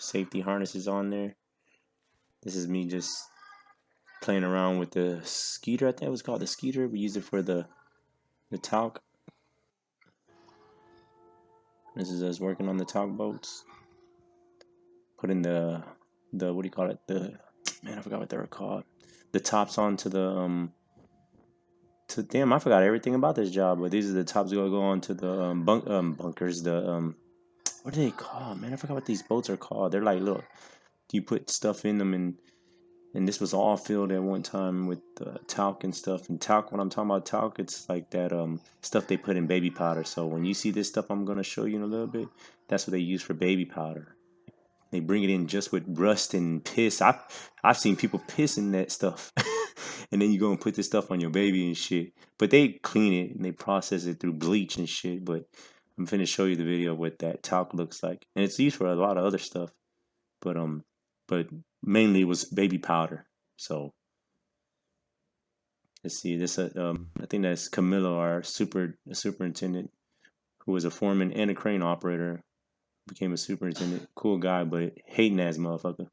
safety harnesses on there. This is me just playing around with the Skeeter. I think it was called the Skeeter. We use it for the talc. This is us working on the talc boats. Putting the what do you call it? I forgot what they were called. The tops onto the damn, I forgot everything about this job. But these are the tops gonna go onto the bunkers. The what are they called? Man, I forgot what these boats are called. They're like little. You put stuff in them, and this was all filled at one time with talc and stuff. And talc, when I'm talking about talc, it's like that stuff they put in baby powder. So when you see this stuff I'm gonna show you in a little bit, that's what they use for baby powder. They bring it in just with rust and piss. I've seen people piss in that stuff. And then you go and put this stuff on your baby and shit. But they clean it and they process it through bleach and shit. But I'm finna show you the video of what that talc looks like. And it's used for a lot of other stuff. But mainly it was baby powder. So let's see this. I think that's Camilo, our superintendent, who was a foreman and a crane operator. Became a superintendent. Cool guy, but hating ass motherfucker.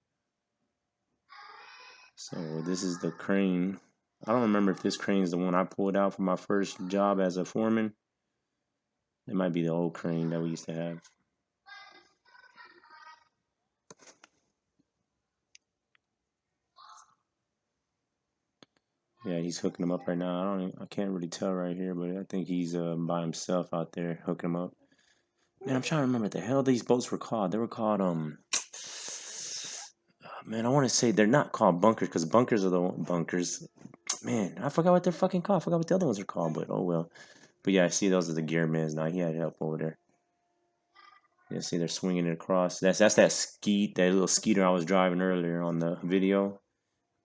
So this is the crane. I don't remember if this crane is the one I pulled out for my first job as a foreman. It might be the old crane that we used to have. Yeah, he's hooking them up right now. I can't really tell right here, but I think he's by himself out there hooking them up. Man, I'm trying to remember what the hell these boats were called. They were called man, I want to say they're not called bunkers because bunkers are the bunkers. Man, I forgot what they're fucking called. I forgot what the other ones are called, but oh well. But yeah, I see those are the gearmen now. He had help over there. Yeah, see they're swinging it across. That's that little skeeter I was driving earlier on the video.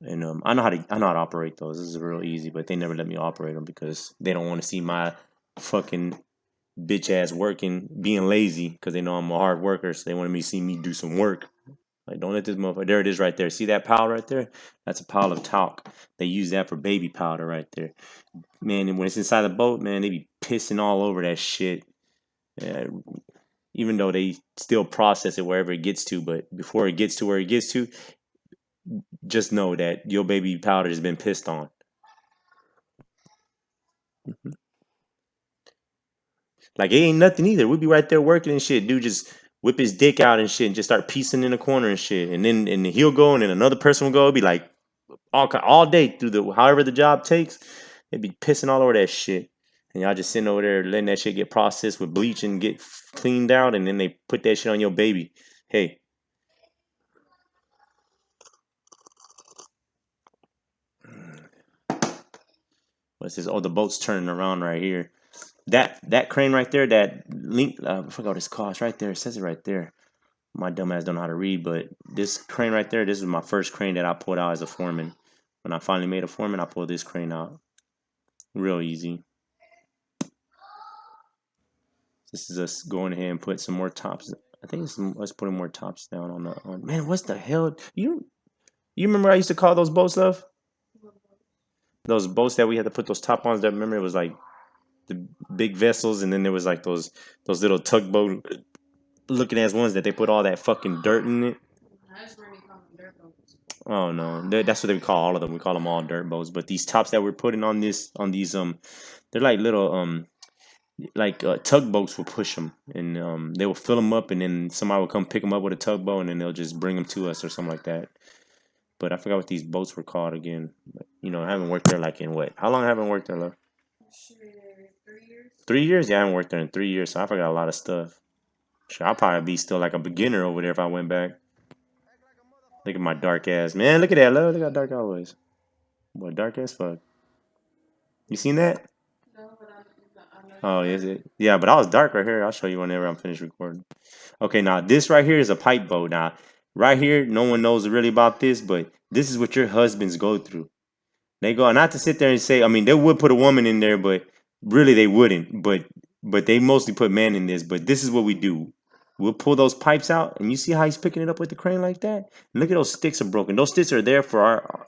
And I know how to operate those. This is real easy, but they never let me operate them because they don't want to see my fucking bitch ass working, being lazy, because they know I'm a hard worker. So they wanted me to see me do some work. Like, don't let this motherfucker. There it is right there. See that pile right there? That's a pile of talc. They use that for baby powder right there. Man, and when it's inside the boat, man, they be pissing all over that shit. Yeah, even though they still process it wherever it gets to, but before it gets to where it gets to, just know that your baby powder has been pissed on. Like, it ain't nothing either. We'd be right there working and shit. Dude just whip his dick out and shit and just start piecing in the corner and shit. And then he'll go and then another person will go. It'd be like all day through however the job takes. They'd be pissing all over that shit. And y'all just sitting over there letting that shit get processed with bleach and get cleaned out. And then they put that shit on your baby. Hey. What's this? Oh, the boat's turning around right here. That crane right there, that link, I forgot what it's called. It's right there. It says it right there. My dumbass don't know how to read, but this crane right there, this is my first crane that I pulled out as a foreman. When I finally made a foreman, I pulled this crane out. Real easy. This is us going ahead and put some more tops. I think it's us putting more tops down on the. Man, what's the hell? You remember I used to call those boats stuff? Those boats that we had to put those top ons. That remember it was like the big vessels, and then there was like those little tugboat looking ass ones that they put all that fucking dirt in it. Oh no, that's what they call all of them. We call them all dirt boats. But these tops that we're putting on these they're like little tugboats will push them, and they will fill them up, and then somebody will come pick them up with a tugboat, and then they'll just bring them to us or something like that. But I forgot what these boats were called again. But, I haven't worked there like in what? How long haven't worked there, love? 3 years. 3 years? Yeah, I haven't worked there in 3 years, so I forgot a lot of stuff. Sure, I'll probably be still like a beginner over there if I went back. Look at my dark ass. Man, look at that, love. Look how dark I was. Boy, dark as fuck. You seen that? No, but Oh, is it? Yeah, but I was dark right here. I'll show you whenever I'm finished recording. Okay, now this right here is a pipe boat. Now, right here, no one knows really about this, but this is what your husbands go through. They go, not to sit there and say, I mean, they would put a woman in there, but really they wouldn't. But they mostly put men in this. But this is what we do. We'll pull those pipes out, and you see how he's picking it up with the crane like that? And look at those sticks are broken. Those sticks are there for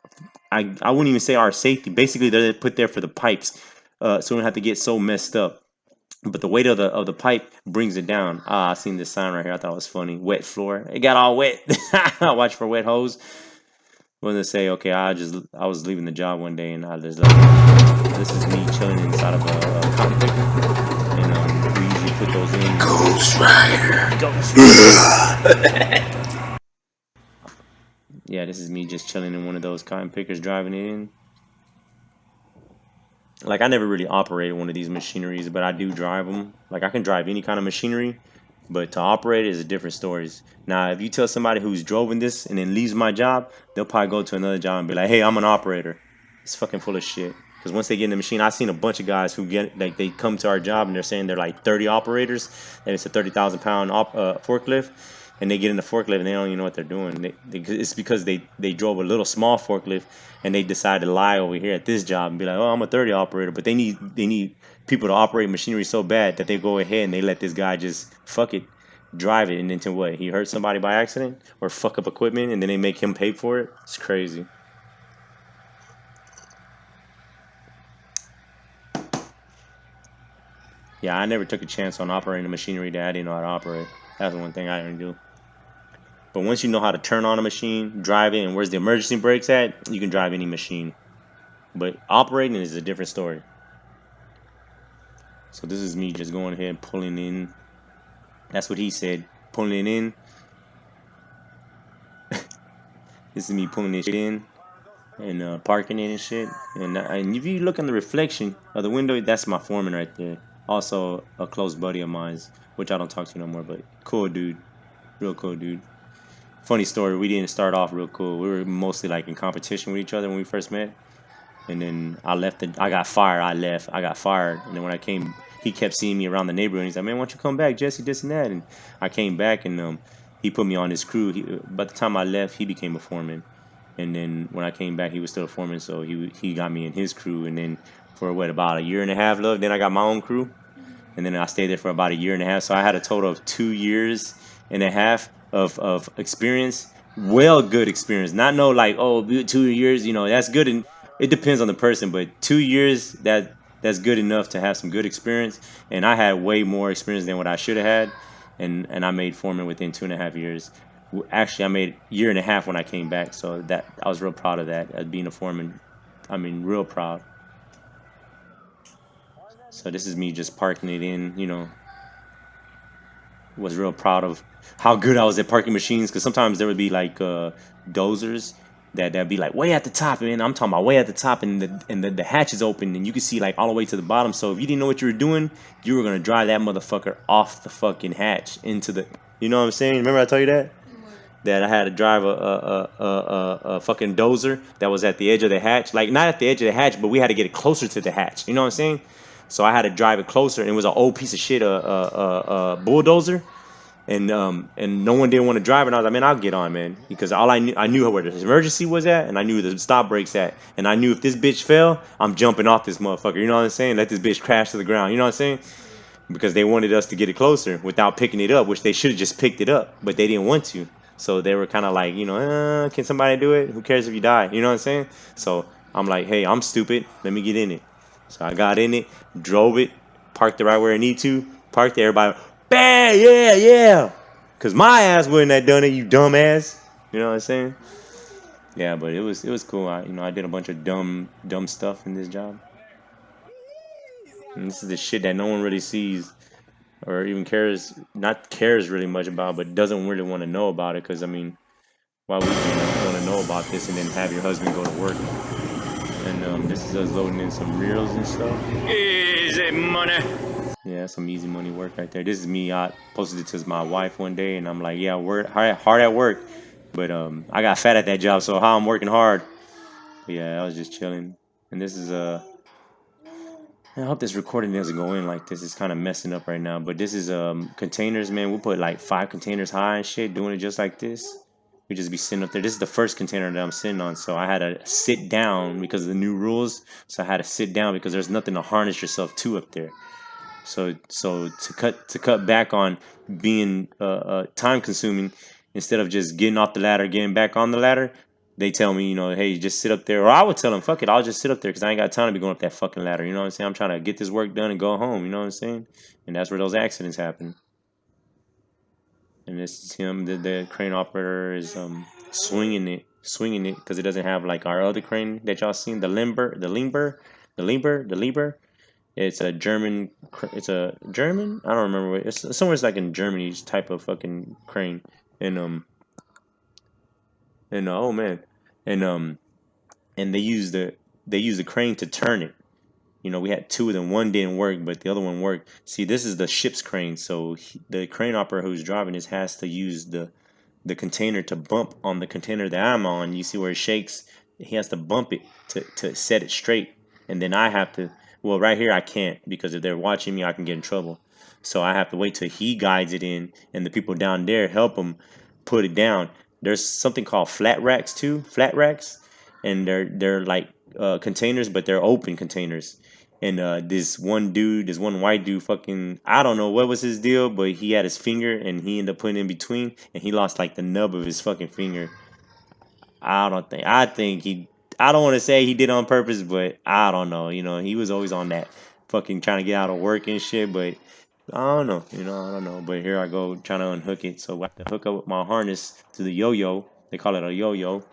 I wouldn't even say our safety. Basically, they're put there for the pipes, so we don't have to get so messed up. but the weight of the pipe brings it down. Ah, I seen this sign right here. I thought it was funny. Wet floor. It got all wet. I watch for wet hose. When they say, okay, I was leaving the job one day and I just like, this is me chilling inside of a cotton picker, and we usually put those in. Ghost Rider. Ghost Rider. Yeah, this is me just chilling in one of those cotton pickers, driving it in. Like, I never really operated one of these machineries, but I do drive them. Like, I can drive any kind of machinery, but to operate it is a different story. Now, if you tell somebody who's drove in this and then leaves my job, they'll probably go to another job and be like, hey, I'm an operator. It's fucking full of shit. Because once they get in the machine, I've seen a bunch of guys who get, like, they come to our job and they're saying they're like 30 operators, and it's a 30,000 pound forklift. And they get in the forklift and they don't even know what they're doing. It's because they drove a little small forklift and they decided to lie over here at this job and be like, oh, I'm a 30 operator. But they need people to operate machinery so bad that they go ahead and they let this guy just fuck it, drive it, and then to what? He hurt somebody by accident or fuck up equipment and then they make him pay for it. It's crazy. Yeah, I never took a chance on operating a machinery that I didn't know how to operate. That's the one thing I didn't do. But once you know how to turn on a machine, drive it, and where's the emergency brakes at, you can drive any machine. But operating is a different story. So this is me just going ahead and pulling in. That's what he said, pulling it in. This is me pulling this shit in and parking it and shit. And if you look in the reflection of the window, that's my foreman right there. Also a close buddy of mine, which I don't talk to no more, but cool dude. Real cool dude. Funny story, we didn't start off real cool. We were mostly like in competition with each other when we first met. And then I got fired. I got fired. And then when I came, he kept seeing me around the neighborhood. He's like, man, why don't you come back, Jesse, this and that. And I came back and he put me on his crew. By the time I left, he became a foreman. And then when I came back, he was still a foreman. So he got me in his crew. And then for about a year and a half, love, then I got my own crew. And then I stayed there for about a year and a half. So I had a total of 2 years and a half of experience. Well, good experience. Not no like, oh, 2 years, that's good. And it depends on the person, but 2 years, that's good enough to have some good experience. And I had way more experience than what I should have had. And I made foreman within 2.5 years. Actually, I made a year and a half when I came back. So that I was real proud of that, as being a foreman. I mean, real proud. So this is me just parking it in, was real proud of how good I was at parking machines, because sometimes there would be like dozers that'd be like way at the top, man. I'm talking about way at the top, and the hatch is open, and you can see like all the way to the bottom. So if you didn't know what you were doing, you were gonna drive that motherfucker off the fucking hatch into the. You know what I'm saying? Remember I told you that? That I had to drive a fucking dozer that was at the edge of the hatch. Like, not at the edge of the hatch, but we had to get it closer to the hatch. You know what I'm saying? So I had to drive it closer, and it was an old piece of shit, a bulldozer. And no one didn't want to drive it. And I was like, man, I'll get on, man. Because I knew where the emergency was at, and I knew the stop brakes at. And I knew if this bitch fell, I'm jumping off this motherfucker. You know what I'm saying? Let this bitch crash to the ground. You know what I'm saying? Because they wanted us to get it closer without picking it up, which they should have just picked it up, but they didn't want to. So they were kind of like, can somebody do it? Who cares if you die? You know what I'm saying? So I'm like, hey, I'm stupid. Let me get in it. So I got in it, drove it, parked it right where I need to, parked it. Everybody, bang, yeah. Because my ass wouldn't have done it, you dumbass. You know what I'm saying? Yeah, but it was cool. I did a bunch of dumb stuff in this job. And this is the shit that no one really sees or even cares really much about, but doesn't really want to know about it. Because, I mean, why would you want to know about this and then have your husband go to work? And this is us loading in some reels and stuff. Easy money. Yeah, some easy money work right there. This is me. I posted it to my wife one day, and I'm like, yeah, work hard at work. But I got fat at that job, so how I'm working hard. But yeah, I was just chilling. And this is I hope this recording doesn't go in like this. It's kind of messing up right now. But this is containers, man. We'll put like 5 containers high and shit, doing it just like this. We just be sitting up there. This is the first container that I'm sitting on, so I had to sit down because of the new rules. So I had to sit down because there's nothing to harness yourself to up there. So to cut back on being time consuming, instead of just getting off the ladder, getting back on the ladder, they tell me, hey, just sit up there. Or I would tell them, fuck it, I'll just sit up there because I ain't got time to be going up that fucking ladder. You know what I'm saying? I'm trying to get this work done and go home. You know what I'm saying? And that's where those accidents happen. And this is him. The crane operator is swinging it because it doesn't have like our other crane that y'all seen, the Limber. It's a German. It's a German. I don't remember. It's somewhere. It's like in Germany's type of fucking crane. And oh man, and and they use the crane to turn it. We had two of them. One didn't work, but the other one worked. See, this is the ship's crane, so the crane operator who's driving this has to use the container to bump on the container that I'm on. You see where it shakes? He has to bump it to set it straight, and then I have to. Well, right here I can't because if they're watching me, I can get in trouble. So I have to wait till he guides it in, and the people down there help him put it down. There's something called flat racks too, and they're like containers, but they're open containers. And this one white dude, fucking, I don't know what was his deal, but he had his finger and he ended up putting it in between, and he lost like the nub of his fucking finger. I think I don't want to say he did it on purpose, but I don't know. He was always on that fucking trying to get out of work and shit, but I don't know. I don't know. But here I go trying to unhook it. So I have to hook up with my harness to the yo-yo. They call it a yo-yo.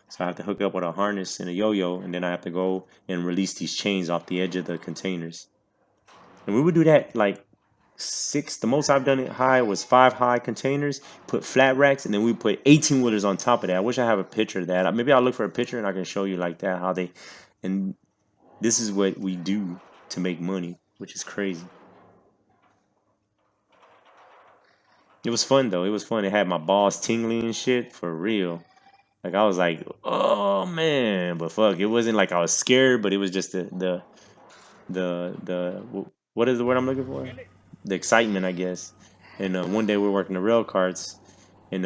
So I have to hook up with a harness and a yo-yo, and then I have to go and release these chains off the edge of the containers. And we would do that like 6. The most I've done it high was 5 high containers, put flat racks, and then we put 18 wheelers on top of that. I wish I have a picture of that. Maybe I'll look for a picture and I can show you like that how they. And this is what we do to make money, which is crazy. It was fun though. It was fun. It had my balls tingling and shit for real. Like I was like, oh man, but fuck, it wasn't like I was scared, but it was just what is the word I'm looking for? The excitement, I guess. And one day we were working the rail carts, and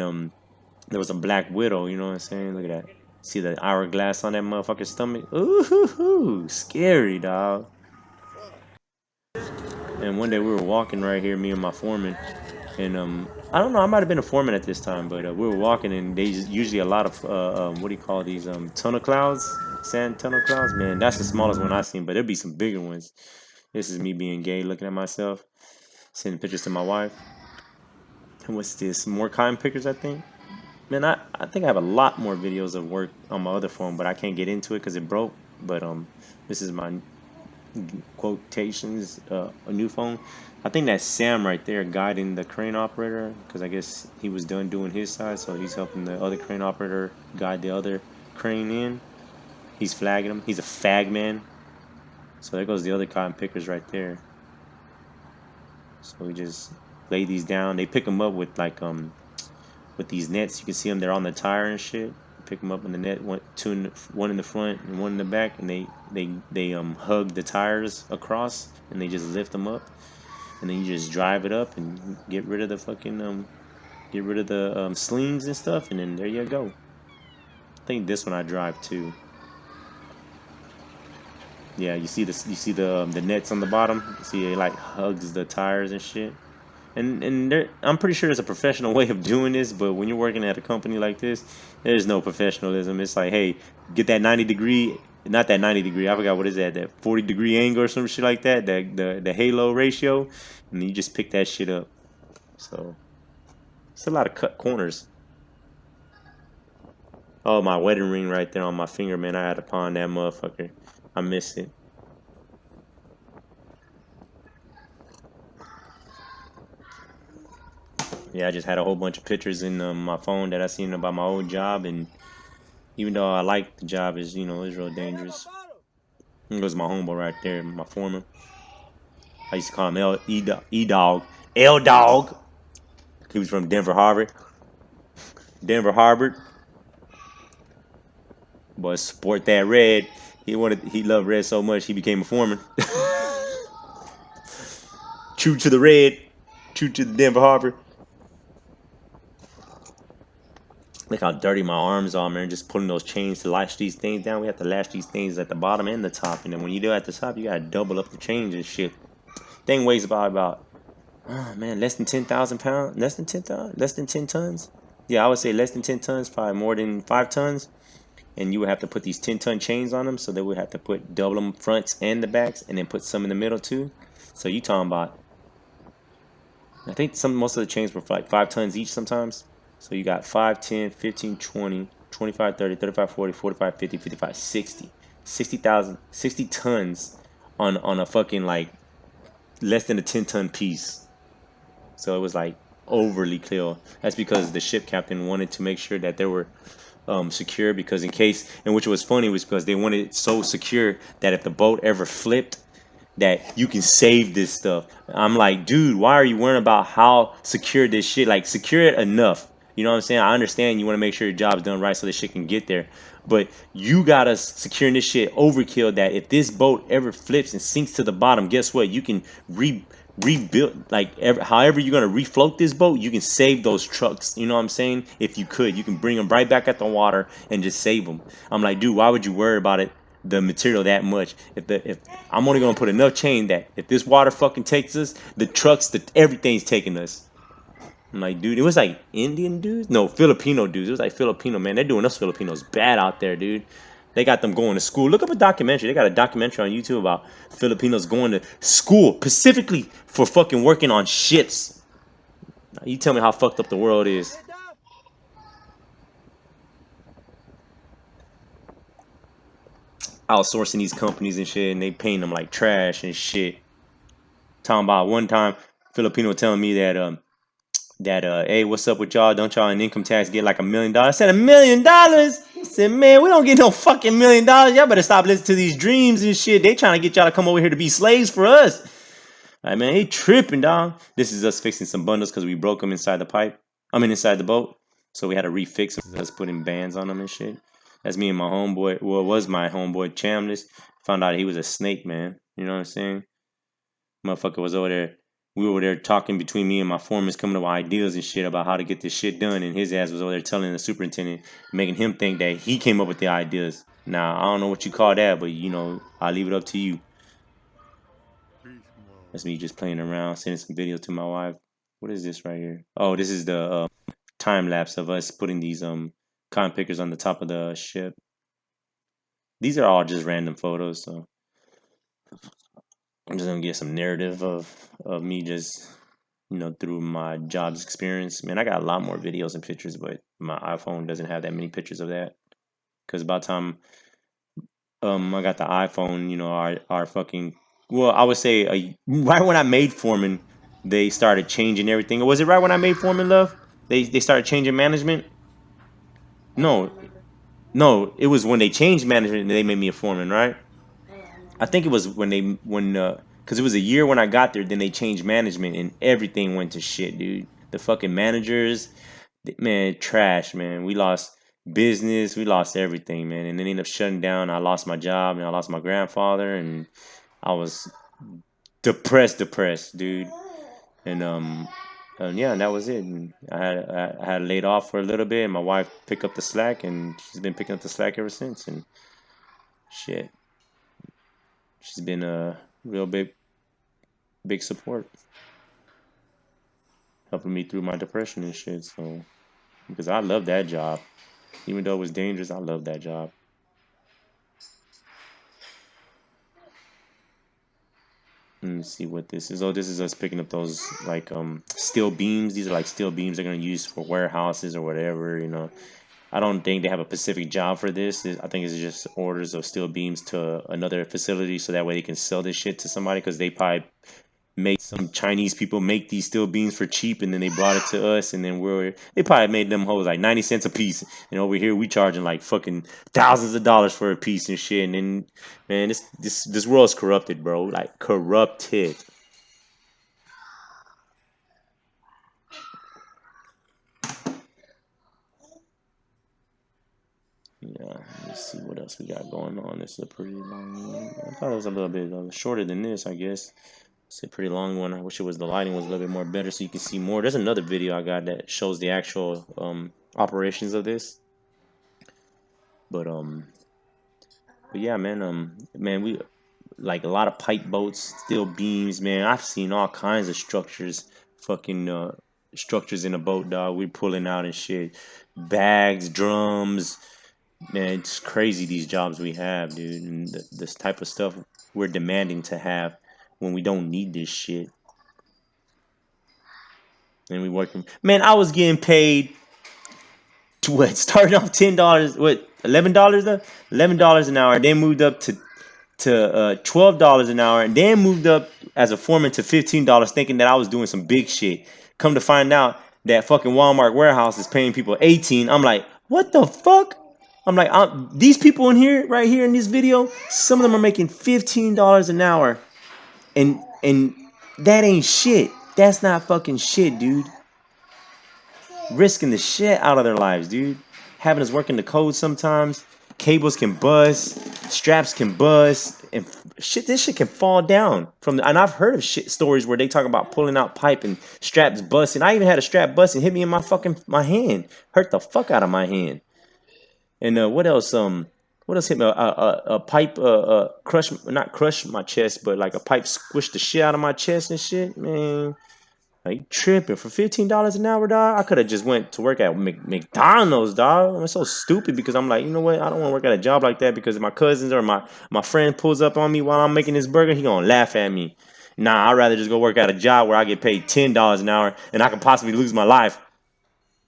there was a black widow. You know what I'm saying? Look at that. See the hourglass on that motherfucker's stomach? Ooh, scary, dog. And one day we were walking right here, me and my foreman, and I don't know, I might have been a foreman at this time, but we were walking, and they usually a lot of what do you call these tunnel clouds, sand tunnel clouds. Man, that's the smallest one I've seen, but there'll be some bigger ones. This is me being gay, looking at myself, sending pictures to my wife. And what's this? More cotton pickers, I think. Man, I think I have a lot more videos of work on my other phone, but I can't get into it because it broke. But this is my quotations, a new phone. I think that's Sam right there guiding the crane operator because I guess he was done doing his side, so he's helping the other crane operator guide the other crane in. He's flagging him. He's a fag man. So there goes the other cotton pickers right there. So we just lay these down. They pick them up with like with these nets. You can see them. They're on the tire and shit. Pick them up in the net. One in the front and one in the back, and they hug the tires across, and they just lift them up, and then you just drive it up and get rid of the fucking slings and stuff, and then there you go. I think this one I drive too. Yeah, you see the nets on the bottom. You see it like hugs the tires and shit. And I'm pretty sure there's a professional way of doing this, but when you're working at a company like this, there's no professionalism. It's like, hey, get that 90-degree, not that 90-degree, I forgot what is that 40-degree angle or some shit like that, the halo ratio, and you just pick that shit up. So it's a lot of cut corners. Oh, my wedding ring right there on my finger, man. I had to pawn that motherfucker. I miss it. Yeah, I just had a whole bunch of pictures in my phone that I seen about my old job, and even though I like the job, it's real dangerous. There goes my homeboy right there, my foreman. I used to call him E-Dog. L-Dog. He was from Denver Harbor. Boy, sport that red. He loved red so much he became a foreman. True to the red. True to the Denver Harbor. Look how dirty my arms are, man. Just putting those chains to lash these things down. We have to lash these things at the bottom and the top. And then when you do it at the top, you gotta double up the chains and shit. Thing weighs about oh man, less than 10,000 pounds. Less than 10,000. Less than 10 tons. Yeah, I would say less than 10 tons. Probably more than 5 tons. and you would have to put these 10-ton chains on them, so they would have to put double them fronts and the backs, and then put some in the middle too. So you talking about, I think most of the chains were like 5 tons each sometimes. So you got 5, 10, 15, 20, 25, 30, 35, 40, 45, 50, 55, 60. 60,000, 60 tons on a fucking like less than a 10-ton piece. So it was like overly clear. That's because the ship captain wanted to make sure that they were secure, because in case, and which was funny was because they wanted it so secure that if the boat ever flipped, that you can save this stuff. I'm like, dude, why are you worrying about how secure this shit? Like, secure it enough. You know what I'm saying? I understand you want to make sure your job's done right so this shit can get there. But you got us securing this shit overkill that if this boat ever flips and sinks to the bottom, guess what? You can rebuild, like, however you're going to refloat this boat, you can save those trucks. You know what I'm saying? If you could, you can bring them right back at the water and just save them. I'm like, dude, why would you worry about it? The material that much. If I'm only gonna put enough chain that if this water fucking takes us, the trucks, everything's taking us. I'm like, dude, it was like Indian dudes, no, Filipino dudes. It was like Filipino, man. They're doing us Filipinos bad out there, dude. They got them going to school. Look up a documentary. They got a documentary on YouTube about Filipinos going to school specifically for fucking working on ships. Now, you tell me how fucked up the world is. Outsourcing these companies and shit, and they paying them like trash and shit. Talking about one time, Filipino telling me that hey, what's up with y'all? Don't y'all in income tax get like $1 million? I said $1 million. I said, man, we don't get no fucking $1 million. Y'all better stop listening to these dreams and shit. They trying to get y'all to come over here to be slaves for us. Like, man, he tripping, dog. This is us fixing some bundles because we broke them inside the pipe. Inside the boat. So we had to refix them. Us putting bands on them and shit. That's me and my homeboy. Well, it was my homeboy Chambliss. Found out he was a snake, man. You know what I'm saying? Motherfucker was over there. We were over there talking between me and my foreman, coming up with ideas and shit about how to get this shit done. And his ass was over there telling the superintendent, making him think that he came up with the ideas. Now, I don't know what you call that, but, you know, I'll leave it up to you. That's me just playing around, sending some videos to my wife. What is this right here? Oh, this is the time lapse of us putting these cotton pickers on the top of the ship. These are all just random photos, so I'm just gonna get some narrative of me just, you know, through my job's experience. Man, I got a lot more videos and pictures, but my iPhone doesn't have that many pictures of that. Cause by the time I got the iPhone, you know, our fucking, well, I would say right when I made Foreman, they started changing everything. Or was it right when I made Foreman, love? They started changing management. No, it was when they changed management and they made me a foreman, right? I think it was because it was a year when I got there, then they changed management and everything went to shit, dude. The fucking managers, man, trash, man. We lost business, we lost everything, man. And then ended up shutting down. I lost my job and I lost my grandfather, and I was depressed, dude. And yeah, and that was it. And I had laid off for a little bit, and my wife picked up the slack, and she's been picking up the slack ever since. And shit, she's been a real big support, helping me through my depression and shit. So, because I love that job, even though it was dangerous, I love that job. Let me see what this is. Oh, this is us picking up those like steel beams. These are like steel beams they're gonna use for warehouses or whatever, you know. I don't think they have a specific job for this. I think it's just orders of steel beams to another facility so that way they can sell this shit to somebody, because they probably made some Chinese people make these steel beams for cheap, and then they brought it to us, and then they probably made them hoes like 90 cents a piece, and over here we charging like fucking thousands of dollars for a piece and shit. And then, man, this world's corrupted, bro, like corrupted. Yeah, let me see what else we got going on. This is a pretty long one. I thought it was a little bit shorter than this, I guess. It's a pretty long one. I wish the lighting was a little bit more better so you can see more. There's another video I got that shows the actual operations of this. But yeah, man, we like a lot of pipe boats, steel beams, man. I've seen all kinds of structures, fucking structures in a boat, dog. We're pulling out and shit, bags, drums, Man, it's crazy these jobs we have, dude, and this type of stuff we're demanding to have when we don't need this shit. And we working. Man, I was getting paid to what? Starting off $10, what? $11 though? $11 an hour. Then moved up to $12 an hour, and then moved up as a foreman to $15, thinking that I was doing some big shit. Come to find out that fucking Walmart warehouse is paying people 18. I'm like, what the fuck? I'm like, these people in here, right here in this video, some of them are making $15 an hour, and that ain't shit. That's not fucking shit, dude. Risking the shit out of their lives, dude. Having us working the code sometimes. Cables can bust, straps can bust, and shit. This shit can fall down from. And I've heard of shit stories where they talk about pulling out pipe and straps busting. I even had a strap bust and hit me in my hand, hurt the fuck out of my hand. And what else? What else hit me? A pipe not crush my chest, but like a pipe squished the shit out of my chest and shit, man. Like tripping for $15 an hour, dog. I could have just went to work at McDonald's, dog. I'm so stupid because I'm like, you know what? I don't want to work at a job like that because if my cousins or my friend pulls up on me while I'm making this burger, he gonna laugh at me. Nah, I'd rather just go work at a job where I get paid $10 an hour and I could possibly lose my life.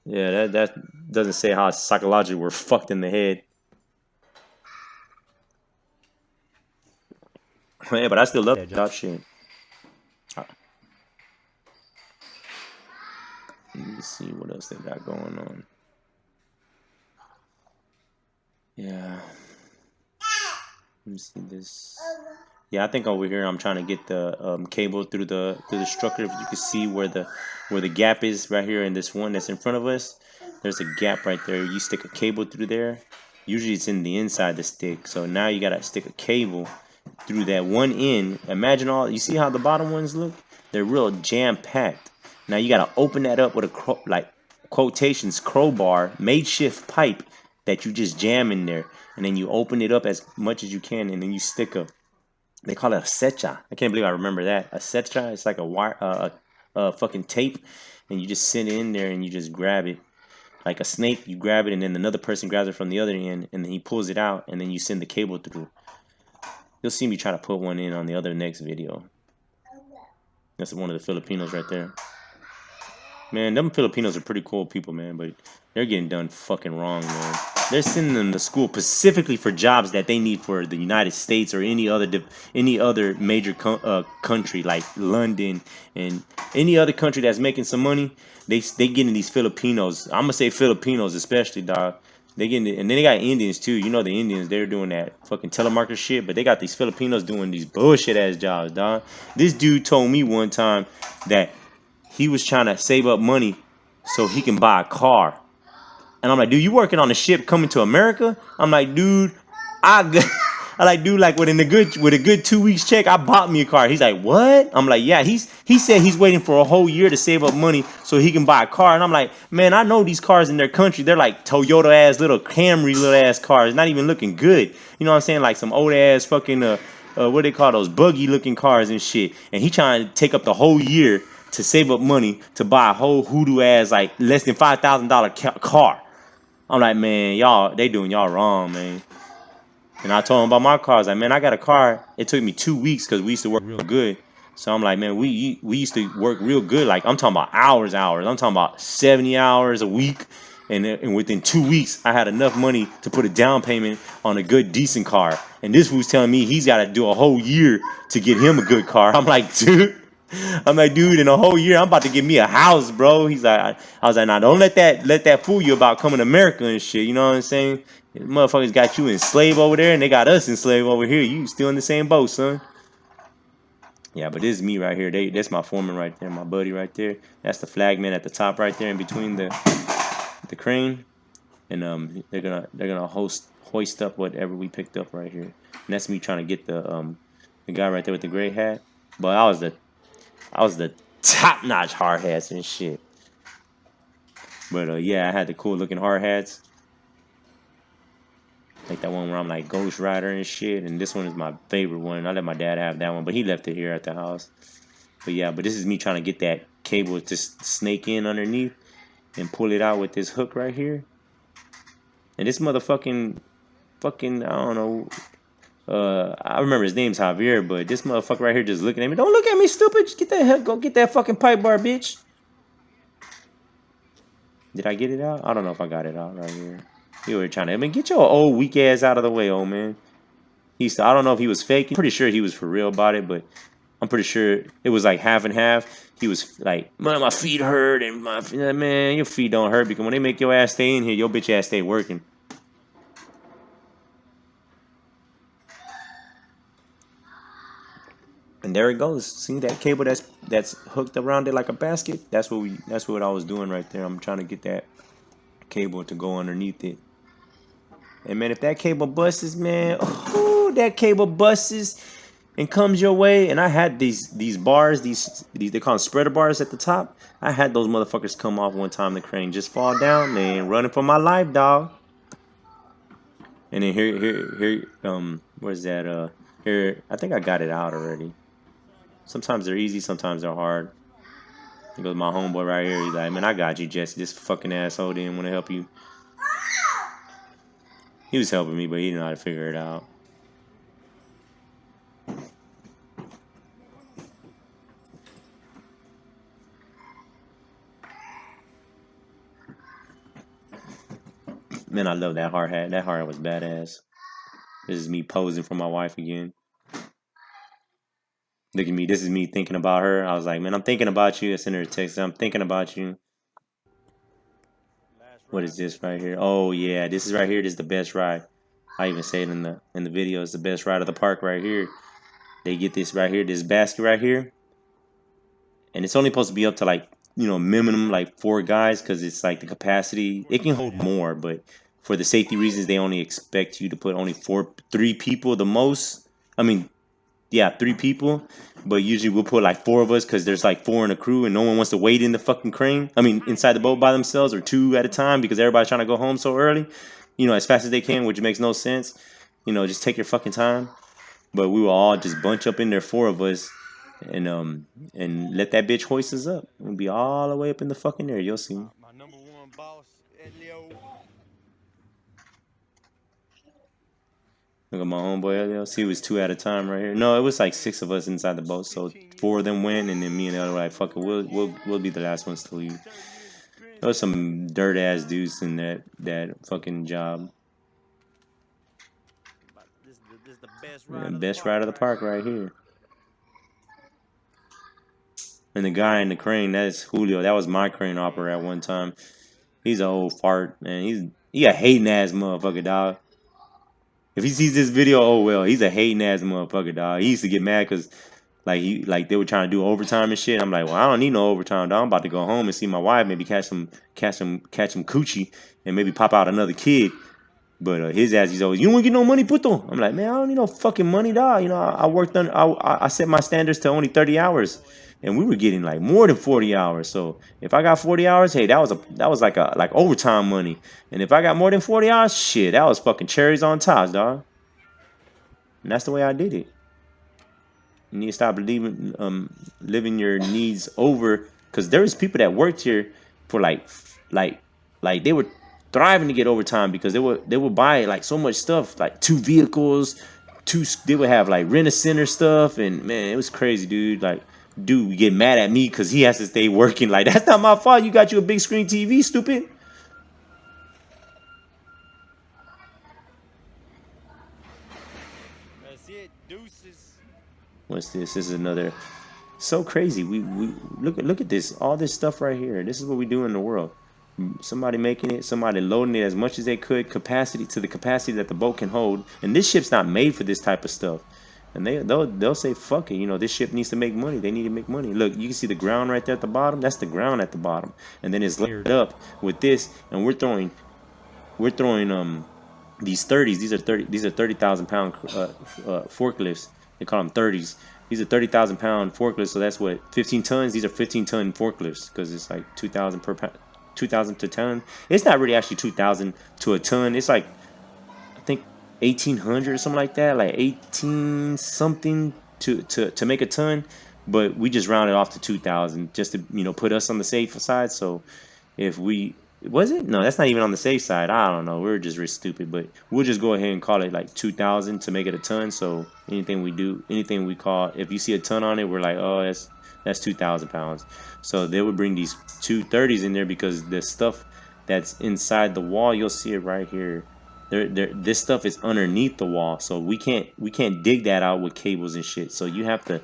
Yeah, that doesn't say how psychologically we're fucked in the head. Yeah, but I still love that job shit. Let me see what else they got going on. Yeah. Let me see this. Yeah, I think over here I'm trying to get the cable through the structure. If you can see where the gap is right here in this one that's in front of us. There's a gap right there. You stick a cable through there. Usually it's in the inside the stick. So now you gotta stick a cable through that one end. Imagine you see how the bottom ones look? They're real jam packed. Now you gotta open that up with a quotations crowbar, makeshift pipe that you just jam in there, and then you open it up as much as you can, and then you stick they call it a secha. I can't believe I remember that. A secha. It's like a wire, a fucking tape, and you just sit in there and you just grab it like a snake. You grab it, and then another person grabs it from the other end, and then he pulls it out, and then you send the cable through. You'll see me try to put one in on the other next video. That's one of the Filipinos right there. Man, them Filipinos are pretty cool people, man, but they're getting done fucking wrong, man. They're sending them to school specifically for jobs that they need for the United States or any other major country like London and any other country that's making some money. They getting these Filipinos. I'm gonna say Filipinos especially, dog. They getting it, and then they got Indians too. You know the Indians, they're doing that fucking telemarketer shit, but they got these Filipinos doing these bullshit ass jobs, dog. This dude told me one time that he was trying to save up money so he can buy a car. And I'm like, dude, you working on a ship coming to America? I'm like, dude, like with a good 2 weeks check, I bought me a car. He's like, what? I'm like, yeah. He said he's waiting for a whole year to save up money so he can buy a car. And I'm like, man, I know these cars in their country. They're like Toyota ass little Camry little ass cars, not even looking good. You know what I'm saying? Like some old ass fucking what they call those buggy looking cars and shit. And he trying to take up the whole year to save up money to buy a whole hoodoo ass like less than $5,000 car. I'm like, man, they doing y'all wrong, man. And I told him about my car. I was like, man, I got a car. It took me 2 weeks because we used to work real good. So I'm like, man, we used to work real good. Like I'm talking about hours. I'm talking about 70 hours a week. And within 2 weeks, I had enough money to put a down payment on a good, decent car. And this was telling me he's got to do a whole year to get him a good car. I'm like, dude, in a whole year, I'm about to get me a house, bro. He's like, I was like, nah, don't let that fool you about coming to America and shit. You know what I'm saying? Motherfuckers got you enslaved over there, and they got us enslaved over here. You still in the same boat, son. Yeah, but this is me right here. That's my foreman right there, my buddy right there. That's the flagman at the top right there, in between the crane, and they're gonna hoist up whatever we picked up right here. And that's me trying to get the guy right there with the gray hat. But I was the top-notch hard hats and shit. But yeah, I had the cool looking hard hats. Like that one where I'm like Ghost Rider and shit. And this one is my favorite one. I let my dad have that one, but he left it here at the house. But yeah, this is me trying to get that cable to snake in underneath and pull it out with this hook right here. And this fucking I don't know. I remember his name's Javier, but this motherfucker right here just looking at me. Don't look at me, stupid. Just get that hell. Go get that fucking pipe bar, bitch. Did I get it out? I don't know if I got it out right here. You were trying to. I mean, get your old weak ass out of the way, old man. I don't know if he was faking. Pretty sure he was for real about it, but I'm pretty sure it was like half and half. He was like, man, my feet hurt, and man, your feet don't hurt because when they make your ass stay in here, your bitch ass stay working. And there it goes. See that cable that's hooked around it like a basket? That's what I was doing right there. I'm trying to get that cable to go underneath it. And man, if that cable busts, man, oh, that cable busts and comes your way. And I had these bars, these they call them spreader bars at the top. I had those motherfuckers come off one time. The crane just fall down, man, running for my life, dog. And then here, where's that? Here, I think I got it out already. Sometimes they're easy, sometimes they're hard. Here goes my homeboy right here. He's like, man, I got you, Jesse. This fucking asshole didn't want to help you. He was helping me, but he didn't know how to figure it out. Man, I love that hard hat. That hard hat was badass. This is me posing for my wife again. Look at me. This is me thinking about her. I was like, man, I'm thinking about you. I sent her a text. I'm thinking about you. What is this right here? Oh yeah, this is right here. This is the best ride. I even say it in the video. It's the best ride of the park right here. They get this right here, this basket right here, and it's only supposed to be up to like minimum like 4 guys because it's like the capacity. It can hold more, but for the safety reasons, they only expect you to put only 3 people the most. I mean, yeah, 3 people, but usually we'll put like 4 of us because there's like 4 in the crew and no one wants to wait in the fucking crane. I mean, inside the boat by themselves or 2 at a time because everybody's trying to go home so early, as fast as they can, which makes no sense. Just take your fucking time. But we will all just bunch up in there, 4 of us, and let that bitch hoist us up. We'll be all the way up in the fucking air. You'll see. My number 1 boss, Elio. Look at my homeboy Elio. See, it was 2 at a time right here. No, it was like 6 of us inside the boat. So 4 of them went, and then me and Elio were like, "Fuck it, we'll be the last ones to leave." There was some dirt ass dudes in that fucking job. Best ride of the park right here. And the guy in the crane, that's Julio. That was my crane operator at one time. He's an old fart, man. He a hating ass motherfucker, dog. If he sees this video, oh well, he's a hating ass motherfucker, dog. He used to get mad because they were trying to do overtime and shit. I'm like, well, I don't need no overtime, dog. I'm about to go home and see my wife, maybe catch some coochie, and maybe pop out another kid. But his ass, he's always, you don't want to get no money, puto. I'm like, man, I don't need no fucking money, dog. I worked on, I set my standards to only 30 hours. And we were getting like more than 40 hours. So if I got 40 hours, hey, that was like overtime money. And if I got more than 40 hours, shit, that was fucking cherries on top, dog. And that's the way I did it. You need to stop living your needs over, because there's people that worked here for like they were thriving to get overtime because they would buy like so much stuff, like 2 vehicles, they would have like rent-a-center stuff, and man, it was crazy, dude. Like, dude get mad at me because he has to stay working. Like, that's not my fault. You got you a big screen TV, stupid. That's it. Deuces. What's this? This is another. So crazy. We look at this. All this stuff right here. This is what we do in the world. Somebody making it, somebody loading it as much as they could, capacity to the capacity that the boat can hold. And this ship's not made for this type of stuff. And they'll say, fuck it, this ship needs to make money. They need to make money. Look, you can see the ground right there at the bottom. That's the ground at the bottom. And then it's layered up with this, and we're throwing these 30s. These are 30,000 pound forklifts. They call them 30s. These are 30,000 pound forklifts. So that's what, 15 tons. These are 15 ton forklifts because it's like 2,000 per pound. 2,000 to ton. It's not really actually 2,000 to a ton. It's like, I think 1,800 or something like that, like 18 something to make a ton. But we just rounded off to 2,000 just to put us on the safe side. So if we Was it? No, that's not even on the safe side. I don't know. We're just really stupid, but we'll just go ahead and call it like 2,000 to make it a ton. So anything we do, anything we call, if you see a ton on it, we're like, oh, that's 2,000 pounds. So they would bring these 230s in there because the stuff that's inside the wall, you'll see it right here. This stuff is underneath the wall, so we can't dig that out with cables and shit. So you have to,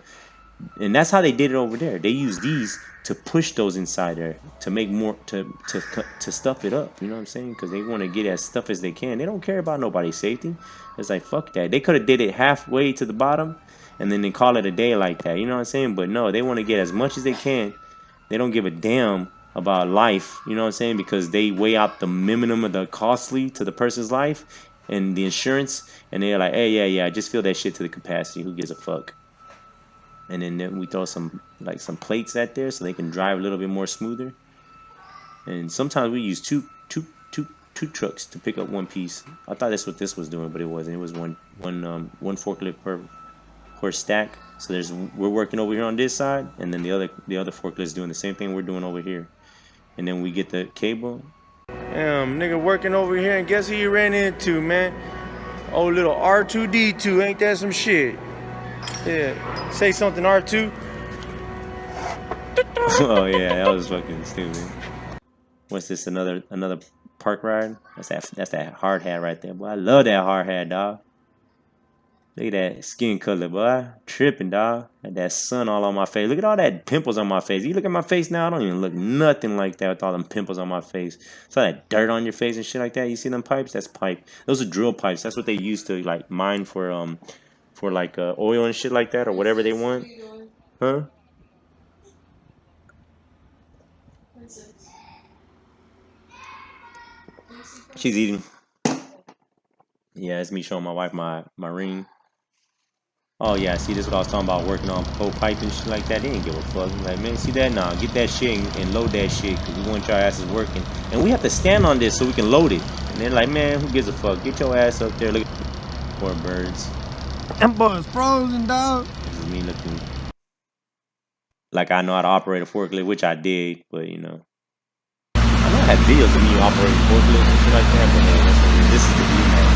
and that's how they did it over there. They use these to push those inside there to make more to stuff it up. You know what I'm saying? Because they want to get as stuff as they can. They don't care about nobody's safety. It's like fuck that. They could have did it halfway to the bottom, and then they call it a day like that. You know what I'm saying? But no, they want to get as much as they can. They don't give a damn about life. You know what I'm saying? Because they weigh out the minimum of the costly to the person's life and the insurance, and they're like, hey, yeah, just fill that shit to the capacity. Who gives a fuck? And then we throw some plates at there so they can drive a little bit more smoother. And sometimes we use two trucks to pick up one piece. I thought that's what this was doing, but it wasn't. It was one forklift per stack. So we're working over here on this side, and then the other forklift is doing the same thing we're doing over here. And then we get the cable. Damn, nigga working over here, and guess who you ran into, man? Oh, little R2D2, ain't that some shit? Yeah, say something, R2. Oh yeah, that was fucking stupid. What's this? Another park ride? That's that hard hat right there, boy. I love that hard hat, dog. Look at that skin color, boy. Tripping, dog. Had that sun all on my face. Look at all that pimples on my face. You look at my face now, I don't even look nothing like that with all them pimples on my face. It's all that dirt on your face and shit like that. You see them pipes? That's pipe. Those are drill pipes. That's what they use to like mine for like oil and shit like that or whatever they want. Huh? She's eating. Yeah, it's me showing my wife my ring. Oh yeah, see, this is what I was talking about, working on pole pipe and shit like that. They ain't give a fuck. Like, man, see that? Nah, get that shit and load that shit, because we want your asses working. And we have to stand on this so we can load it. And they're like, man, who gives a fuck? Get your ass up there. Look at poor birds. Them boys frozen, dog. This is me looking like I know how to operate a forklift, which I did, but you know. I know I had videos of me operating forklifts and shit like that, but hey, this is the view now.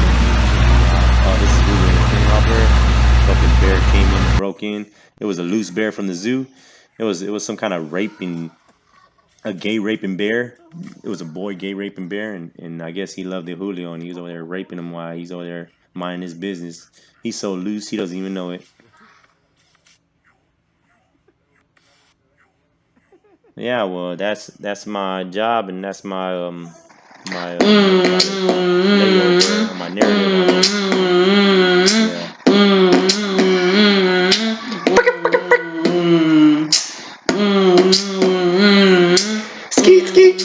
Oh, this is the thing operator. Fucking bear came in and broke in. It was a loose bear from the zoo. It was some kind of gay raping bear. It was a boy gay raping bear, and I guess he loved the Julio, and he was over there raping him while he's over there minding his business. He's so loose he doesn't even know it. Yeah, well, that's my job, and that's my layover, my narrative on this. Yeah. Skeet.